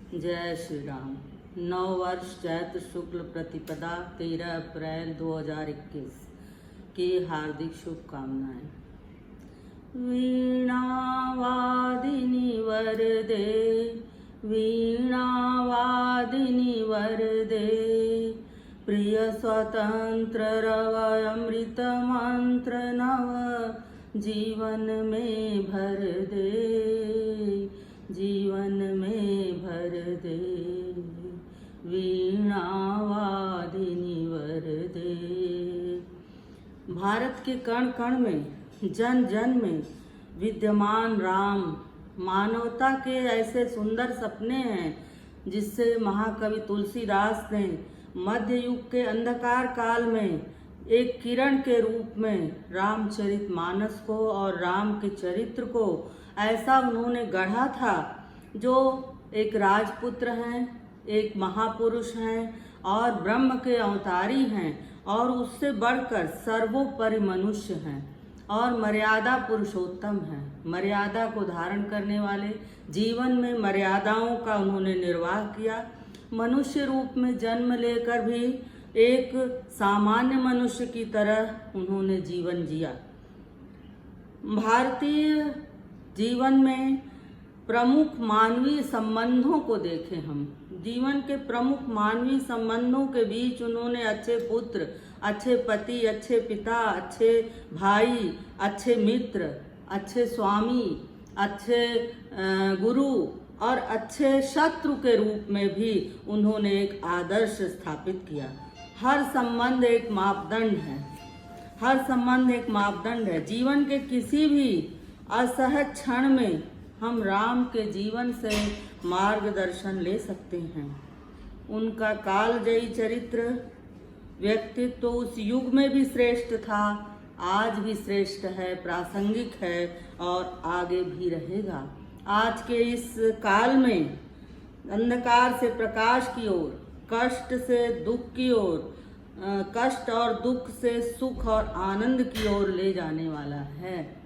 जय श्री राम। नव वर्ष चैत्र शुक्ल प्रतिपदा 13 अप्रैल 2021 की हार्दिक शुभकामनाएं। वीणावादिनी वरदे, वीणावादिनी वरदे, प्रिय स्वतंत्र रव अमृत मंत्र नव जीवन में भर दे, जीवन में भर दे, वीणावादिनी वरदे। भारत के कण कण में, जन जन में विद्यमान राम मानवता के ऐसे सुंदर सपने हैं जिससे महाकवि तुलसीदास ने मध्य युग के अंधकार काल में एक किरण के रूप में रामचरितमानस को और राम के चरित्र को ऐसा उन्होंने गढ़ा था जो एक राजपुत्र हैं, एक महापुरुष हैं और ब्रह्म के अवतारी हैं और उससे बढ़कर सर्वोपरि मनुष्य हैं और मर्यादा पुरुषोत्तम हैं। मर्यादा को धारण करने वाले, जीवन में मर्यादाओं का उन्होंने निर्वाह किया। मनुष्य रूप में जन्म लेकर भी एक सामान्य मनुष्य की तरह उन्होंने जीवन जिया। भारतीय जीवन में प्रमुख मानवीय संबंधों को देखें हम, जीवन के प्रमुख मानवीय संबंधों के बीच उन्होंने अच्छे पुत्र, अच्छे पति, अच्छे पिता, अच्छे भाई, अच्छे मित्र, अच्छे स्वामी, अच्छे गुरु और अच्छे शत्रु के रूप में भी उन्होंने एक आदर्श स्थापित किया। हर संबंध एक मापदंड है, हर संबंध एक मापदंड है। जीवन के किसी भी असहज क्षण में हम राम के जीवन से मार्गदर्शन ले सकते हैं। उनका कालजयी चरित्र, व्यक्तित्व तो उस युग में भी श्रेष्ठ था, आज भी श्रेष्ठ है, प्रासंगिक है और आगे भी रहेगा। आज के इस काल में अंधकार से प्रकाश की ओर, कष्ट से दुख की ओर, कष्ट और दुख से सुख और आनंद की ओर ले जाने वाला है।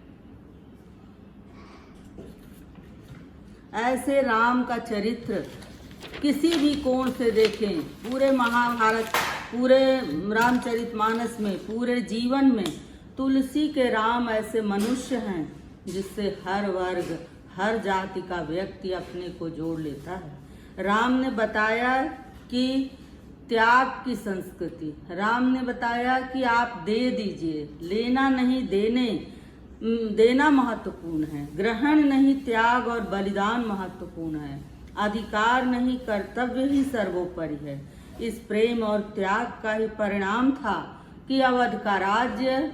ऐसे राम का चरित्र किसी भी कोण से देखें, पूरे महाभारत, पूरे रामचरितमानस में, पूरे जीवन में तुलसी के राम ऐसे मनुष्य हैं जिससे हर वर्ग, हर जाति का व्यक्ति अपने को जोड़ लेता है। राम ने बताया कि त्याग की संस्कृति, राम ने बताया कि आप दे दीजिए, लेना नहीं देना महत्वपूर्ण है, ग्रहण नहीं त्याग और बलिदान महत्वपूर्ण है, अधिकार नहीं कर्तव्य ही सर्वोपरि है। इस प्रेम और त्याग का ही परिणाम था कि अवध का राज्य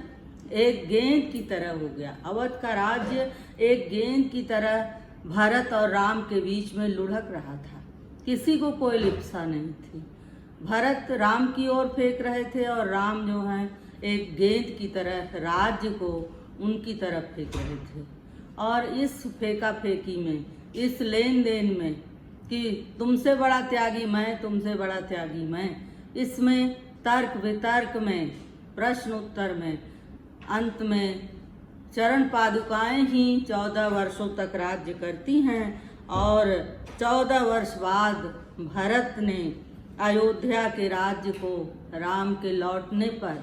एक गेंद की तरह हो गया। अवध का राज्य एक गेंद की तरह भरत और राम के बीच में लुढ़क रहा था, किसी को कोई लिप्सा नहीं थी। भरत राम की ओर फेंक रहे थे और राम जो है एक गेंद की तरह राज्य को उनकी तरफ फेंक रहे थे। और इस फेंका फेंकी में, इस लेन देन में कि तुमसे बड़ा त्यागी मैं, तुमसे बड़ा त्यागी मैं, इसमें तर्क वितर्क में, प्रश्न उत्तर में, अंत में चरण पादुकाएं ही 14 वर्षों तक राज्य करती हैं और 14 वर्ष बाद भरत ने अयोध्या के राज्य को राम के लौटने पर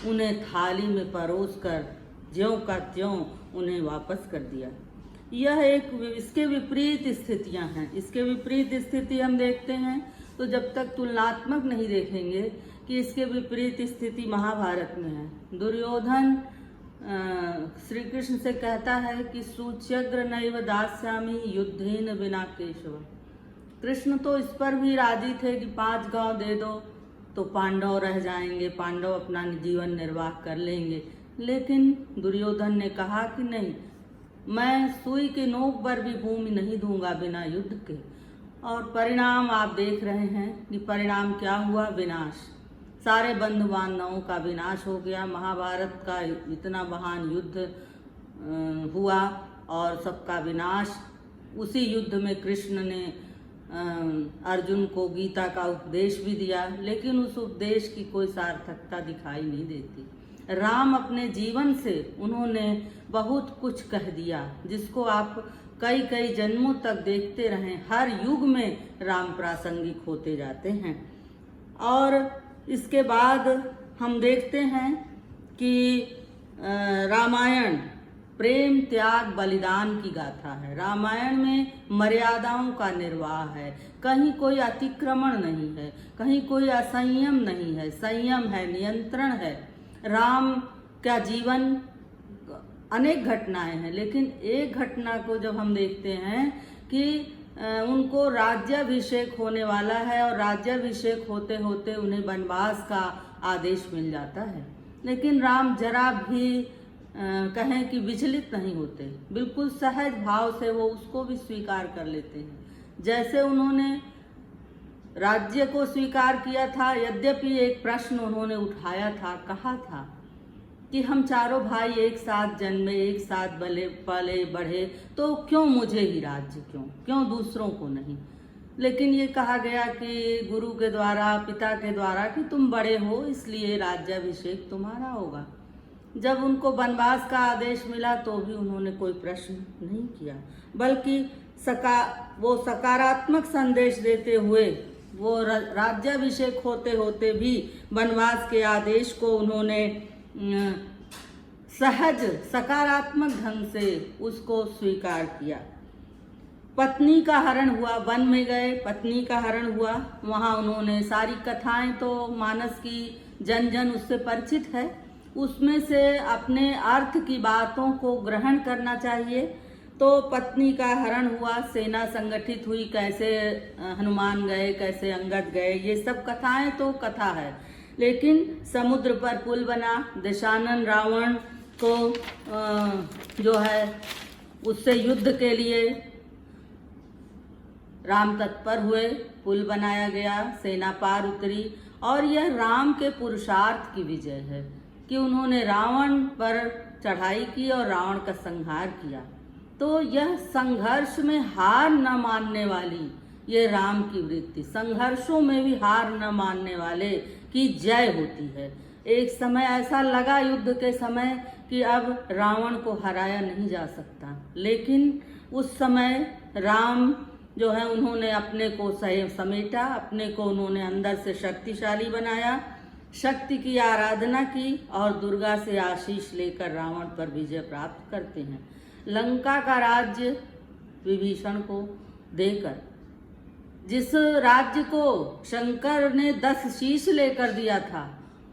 उन्हें थाली में परोसकर ज्यों का त्यों उन्हें वापस कर दिया। यह एक, इसके विपरीत स्थितियां हैं। इसके विपरीत स्थिति हम देखते हैं तो जब तक तुलनात्मक नहीं देखेंगे कि इसके विपरीत स्थिति महाभारत में है। दुर्योधन श्री कृष्ण से कहता है कि सूच्यग्र नैव दास्यामि युद्धेन विना केशव। कृष्ण तो इस पर भी राजी थे कि 5 गांव दे दो तो पांडव रह जाएंगे, पांडव अपना जीवन निर्वाह कर लेंगे। लेकिन दुर्योधन ने कहा कि नहीं, मैं सुई के नोक पर भी भूमि नहीं दूंगा बिना युद्ध के। और परिणाम आप देख रहे हैं कि परिणाम क्या हुआ, विनाश। सारे बंधु बांधवों का विनाश हो गया। महाभारत का इतना महान युद्ध हुआ और सबका विनाश। उसी युद्ध में कृष्ण ने अर्जुन को गीता का उपदेश भी दिया, लेकिन उस उपदेश की कोई सार्थकता दिखाई नहीं देती। राम अपने जीवन से उन्होंने बहुत कुछ कह दिया जिसको आप कई कई जन्मों तक देखते रहें, हर युग में राम प्रासंगिक होते जाते हैं। और इसके बाद हम देखते हैं कि रामायण प्रेम त्याग बलिदान की गाथा है। रामायण में मर्यादाओं का निर्वाह है, कहीं कोई अतिक्रमण नहीं है, कहीं कोई असंयम नहीं है, संयम है, नियंत्रण है। राम का जीवन अनेक घटनाएं हैं, लेकिन एक घटना को जब हम देखते हैं कि उनको राज्याभिषेक होने वाला है और राज्याभिषेक होते होते उन्हें वनवास का आदेश मिल जाता है, लेकिन राम जरा भी कहें कि विचलित नहीं होते, बिल्कुल सहज भाव से वो उसको भी स्वीकार कर लेते हैं। जैसे उन्होंने राज्य को स्वीकार किया था, यद्यपि एक प्रश्न उन्होंने उठाया था, कहा था कि हम चारों भाई एक साथ जन्मे, एक साथ पले बढ़े, तो क्यों मुझे ही राज्य, क्यों दूसरों को नहीं। लेकिन ये कहा गया कि गुरु के द्वारा, पिता के द्वारा, कि तुम बड़े हो इसलिए राज्याभिषेक तुम्हारा होगा। जब उनको वनवास का आदेश मिला तो भी उन्होंने कोई प्रश्न नहीं किया, बल्कि वो सकारात्मक संदेश देते हुए वो राज्याभिषेक होते होते भी वनवास के आदेश को उन्होंने सहज सकारात्मक ढंग से उसको स्वीकार किया। पत्नी का हरण हुआ, वन में गए, पत्नी का हरण हुआ, वहाँ उन्होंने सारी कथाएं तो मानस की जन उससे परिचित है, उसमें से अपने अर्थ की बातों को ग्रहण करना चाहिए। तो पत्नी का हरण हुआ, सेना संगठित हुई, कैसे हनुमान गए, कैसे अंगद गए, ये सब कथाएं तो कथा है। लेकिन समुद्र पर पुल बना, दशानन रावण को जो है उससे युद्ध के लिए राम तत्पर हुए, पुल बनाया गया, सेना पार उतरी, और यह राम के पुरुषार्थ की विजय है कि उन्होंने रावण पर चढ़ाई की और रावण का संहार किया। तो यह संघर्ष में हार न मानने वाली ये राम की वृत्ति, संघर्षों में भी हार न मानने वाले की जय होती है। एक समय ऐसा लगा युद्ध के समय कि अब रावण को हराया नहीं जा सकता, लेकिन उस समय राम जो है उन्होंने अपने को समेटा, अपने को उन्होंने अंदर से शक्तिशाली बनाया, शक्ति की आराधना की और दुर्गा से आशीष लेकर रावण पर विजय प्राप्त करते हैं। लंका का राज्य विभीषण को देकर, जिस राज्य को शंकर ने 10 शीश लेकर दिया था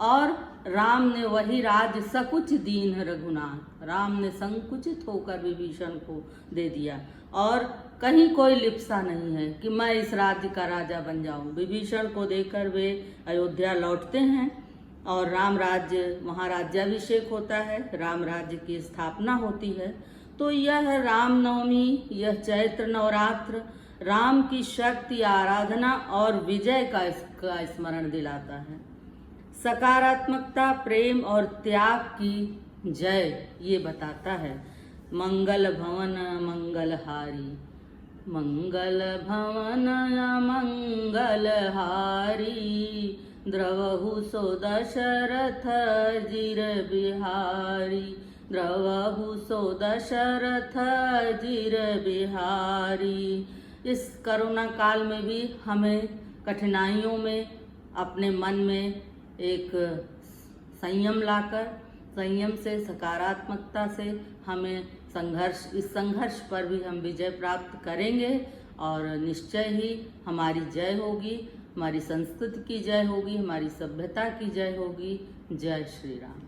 और राम ने वही राज्य सकुच दीन रघुनाथ, राम ने संकुचित होकर विभीषण को दे दिया। और कहीं कोई लिप्सा नहीं है कि मैं इस राज्य का राजा बन जाऊं। विभीषण को देकर वे अयोध्या लौटते हैं और राम राज्य, वहाँ राज्याभिषेक होता है, राम राज्य की स्थापना होती है। तो यह रामनवमी, यह चैत्र नवरात्र राम की शक्ति, आराधना और विजय का स्मरण दिलाता है। सकारात्मकता, प्रेम और त्याग की जय ये बताता है। मंगल भवन मंगलहारी, मंगल भवन मंगलहारी, द्रवहु सो दशरथ जिर बिहारी, द्रवहु सो दशरथ जिर बिहारी। इस कोरोना काल में भी हमें कठिनाइयों में अपने मन में एक संयम लाकर, संयम से, सकारात्मकता से हमें इस संघर्ष पर भी हम विजय प्राप्त करेंगे और निश्चय ही हमारी जय होगी, हमारी संस्कृति की जय होगी, हमारी सभ्यता की जय होगी। जय श्री राम।